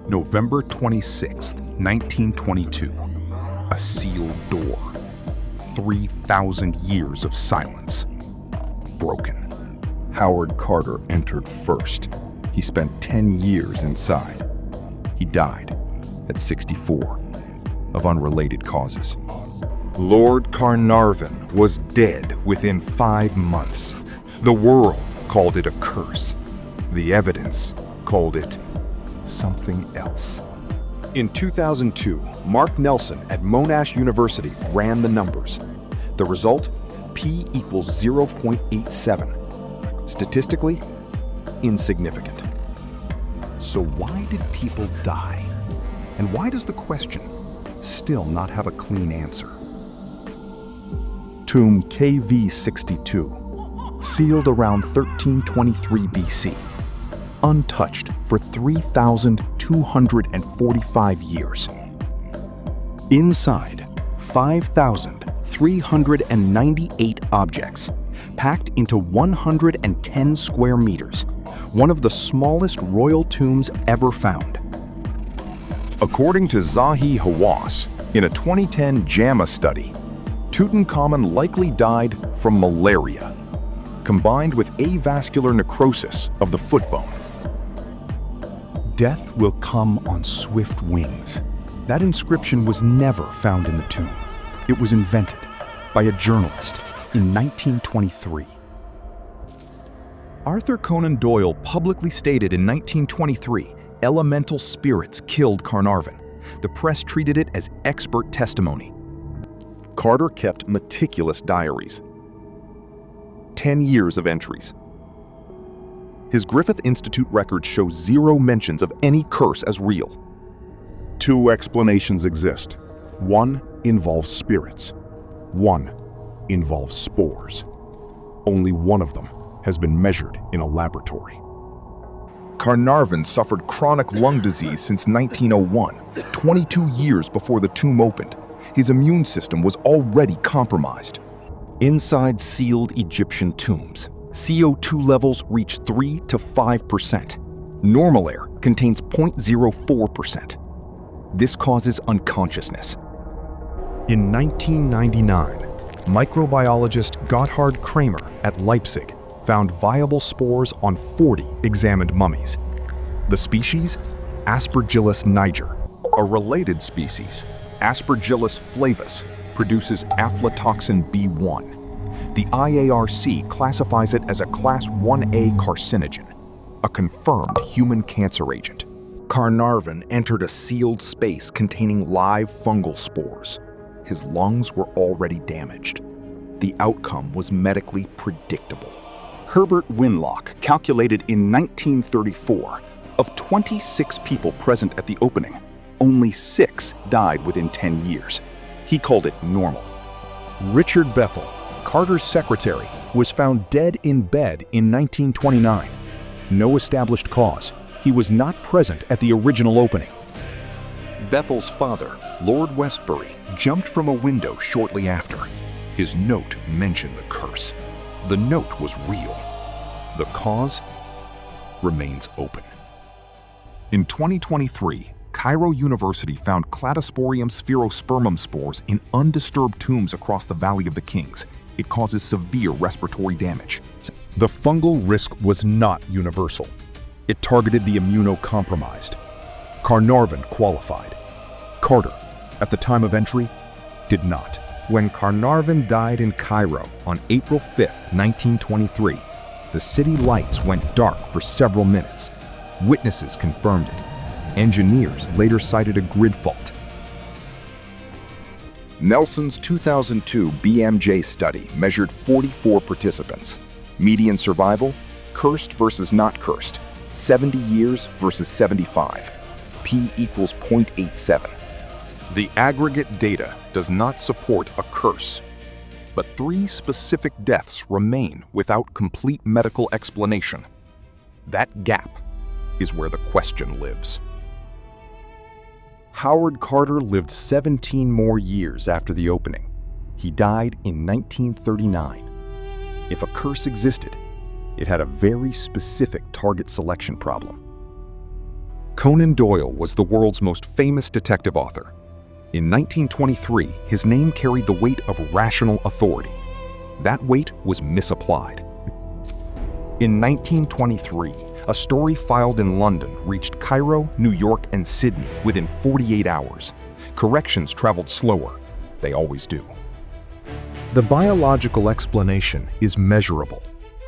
November 26, 1922. A sealed door. 3,000 years of silence. Broken. Howard Carter entered first. He spent 10 years inside. He died at 64 of unrelated causes. Lord Carnarvon was dead within 5 months. The world called it a curse. The evidence called it something else. In 2002, Mark Nelson at Monash University ran the numbers. The result? P equals 0.87. Statistically, insignificant. So why did people die? And why does the question still not have a clean answer? Tomb KV62, sealed around 1323 BC, untouched for 3,245 years. Inside, 5,398 objects, packed into 110 square meters, one of the smallest royal tombs ever found. According to Zahi Hawass, in a 2010 JAMA study, Tutankhamun likely died from malaria, combined with avascular necrosis of the foot bone. Death will come on swift wings. That inscription was never found in the tomb. It was invented by a journalist in 1923. Arthur Conan Doyle publicly stated in 1923, elemental spirits killed Carnarvon. The press treated it as expert testimony. Carter kept meticulous diaries. 10 years of entries. His Griffith Institute records show 0 mentions of any curse as real. 2 explanations exist. One involves spirits. One involves spores. Only one of them has been measured in a laboratory. Carnarvon suffered chronic lung disease since 1901, 22 years before the tomb opened. His immune system was already compromised. Inside sealed Egyptian tombs, CO2 levels reach 3 to 5%. Normal air contains 0.04%. This causes unconsciousness. In 1999, microbiologist Gotthard Kramer at Leipzig found viable spores on 40 examined mummies. The species? Aspergillus niger. A related species, Aspergillus flavus, produces aflatoxin B1. The IARC classifies it as a Class 1A carcinogen, a confirmed human cancer agent. Carnarvon entered a sealed space containing live fungal spores. His lungs were already damaged. The outcome was medically predictable. Herbert Winlock calculated in 1934, of 26 people present at the opening, only 6 died within 10 years. He called it normal. Richard Bethel, Carter's secretary, was found dead in bed in 1929. No established cause. He was not present at the original opening. Bethel's father, Lord Westbury, jumped from a window shortly after. His note mentioned the curse. The note was real. The cause remains open. In 2023, Cairo University found Cladosporium spherospermum spores in undisturbed tombs across the Valley of the Kings. It causes severe respiratory damage. The fungal risk was not universal. It targeted the immunocompromised. Carnarvon qualified. Carter, at the time of entry, did not. When Carnarvon died in Cairo on April 5, 1923, the city lights went dark for several minutes. Witnesses confirmed it. Engineers later cited a grid fault. Nelson's 2002 BMJ study measured 44 participants. Median survival, cursed versus not cursed, 70 years versus 75. P equals 0.87. The aggregate data does not support a curse, but 3 specific deaths remain without complete medical explanation. That gap is where the question lives. Howard Carter lived 17 more years after the opening. He died in 1939. If a curse existed, it had a very specific target selection problem. Conan Doyle was the world's most famous detective author. In 1923, his name carried the weight of rational authority. That weight was misapplied. In 1923, a story filed in London reached Cairo, New York, and Sydney within 48 hours. Corrections traveled slower. They always do. The biological explanation is measurable,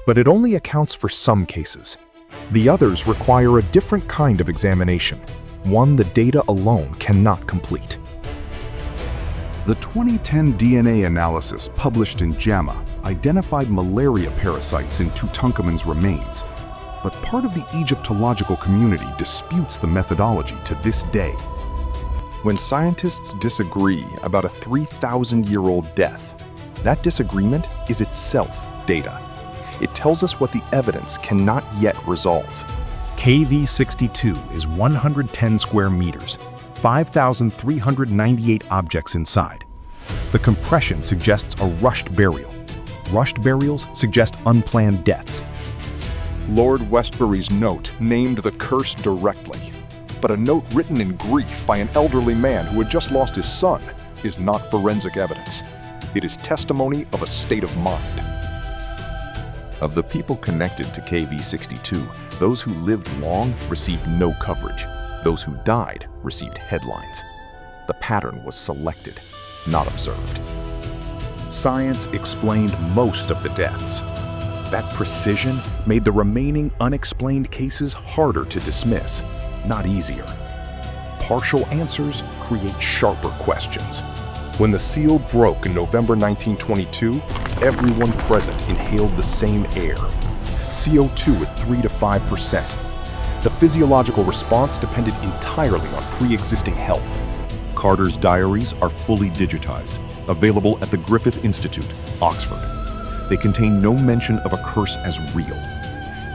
but it only accounts for some cases. The others require a different kind of examination, one the data alone cannot complete. The 2010 DNA analysis published in JAMA identified malaria parasites in Tutankhamun's remains, but part of the Egyptological community disputes the methodology to this day. When scientists disagree about a 3,000-year-old death, that disagreement is itself data. It tells us what the evidence cannot yet resolve. KV62 is 110 square meters, 5,398 objects inside. The compression suggests a rushed burial. Rushed burials suggest unplanned deaths. Lord Westbury's note named the curse directly, but a note written in grief by an elderly man who had just lost his son is not forensic evidence. It is testimony of a state of mind. Of the people connected to KV62, those who lived long received no coverage. Those who died received headlines. The pattern was selected, not observed. Science explained most of the deaths. That precision made the remaining unexplained cases harder to dismiss, not easier. Partial answers create sharper questions. When the seal broke in November 1922, everyone present inhaled the same air. CO2 at 3 to 5%. The physiological response depended entirely on pre-existing health. Carter's diaries are fully digitized, available at the Griffith Institute, Oxford. They contain no mention of a curse as real.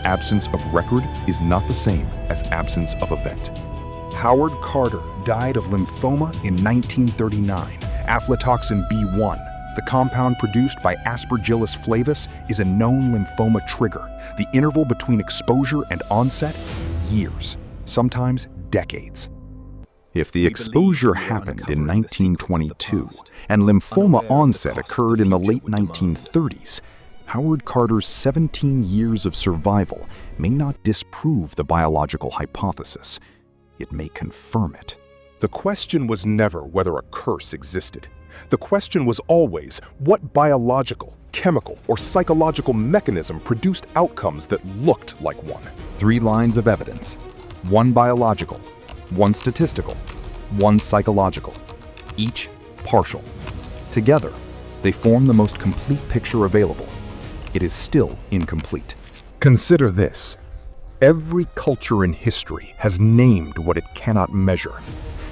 Absence of record is not the same as absence of event. Howard Carter died of lymphoma in 1939. Aflatoxin B1, the compound produced by Aspergillus flavus, is a known lymphoma trigger. The interval between exposure and onset? Years, sometimes decades. If the exposure happened in 1922 and lymphoma onset occurred in the late 1930s, Howard Carter's 17 years of survival may not disprove the biological hypothesis. It may confirm it. The question was never whether a curse existed. The question was always what biological, chemical, or psychological mechanism produced outcomes that looked like one. 3 lines of evidence. 1 biological, 1 statistical, 1 psychological, each partial. Together, they form the most complete picture available. It is still incomplete. Consider this. Every culture in history has named what it cannot measure.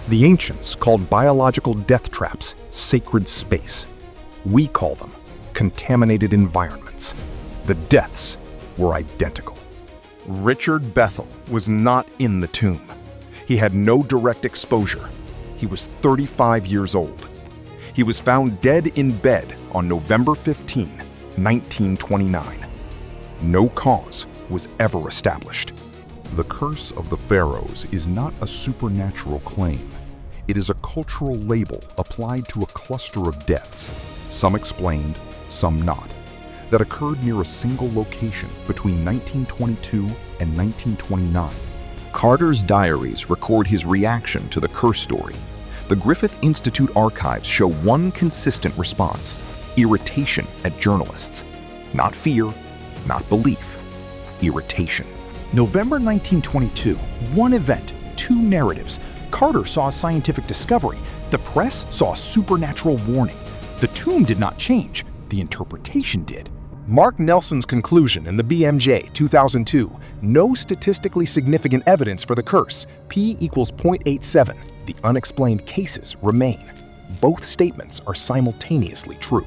The ancients called biological death traps sacred space. We call them contaminated environments. The deaths were identical. Richard Bethel was not in the tomb. He had no direct exposure. He was 35 years old. He was found dead in bed on November 15, 1929. No cause was ever established. The curse of the Pharaohs is not a supernatural claim. It is a cultural label applied to a cluster of deaths, some explained, some not, that occurred near a single location between 1922 and 1929. Carter's diaries record his reaction to the curse story. The Griffith Institute archives show one consistent response: irritation at journalists. Not fear, not belief, irritation. November 1922, one event, 2 narratives. Carter saw a scientific discovery. The press saw a supernatural warning. The tomb did not change. The interpretation did. Mark Nelson's conclusion in the BMJ 2002, no statistically significant evidence for the curse, P equals 0.87. The unexplained cases remain. Both statements are simultaneously true.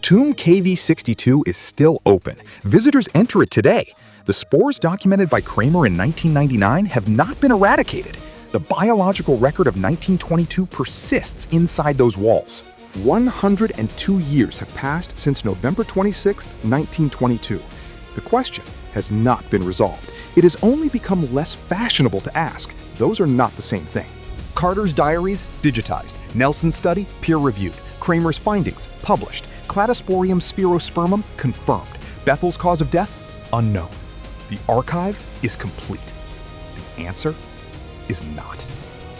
Tomb KV62 is still open. Visitors enter it today. The spores documented by Kramer in 1999 have not been eradicated. The biological record of 1922 persists inside those walls. 102 years have passed since November 26, 1922. The question has not been resolved. It has only become less fashionable to ask. Those are not the same thing. Carter's diaries, digitized. Nelson's study, peer-reviewed. Kramer's findings, published. Cladosporium spherospermum, confirmed. Bethel's cause of death, unknown. The archive is complete. The answer is not.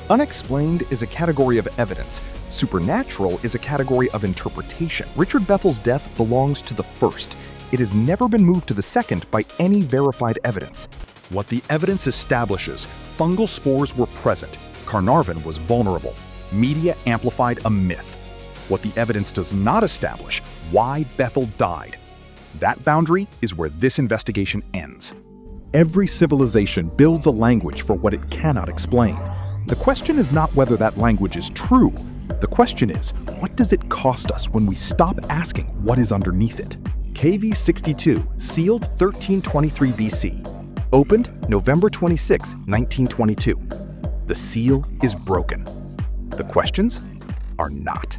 Unexplained is a category of evidence. Supernatural is a category of interpretation. Richard Bethel's death belongs to the first. It has never been moved to the second by any verified evidence. What the evidence establishes: fungal spores were present. Carnarvon was vulnerable. Media amplified a myth. What the evidence does not establish: why Bethel died. That boundary is where this investigation ends. Every civilization builds a language for what it cannot explain. The question is not whether that language is true. The question is, what does it cost us when we stop asking what is underneath it? KV-62, sealed 1323 BC. Opened November 26, 1922. The seal is broken. The questions are not.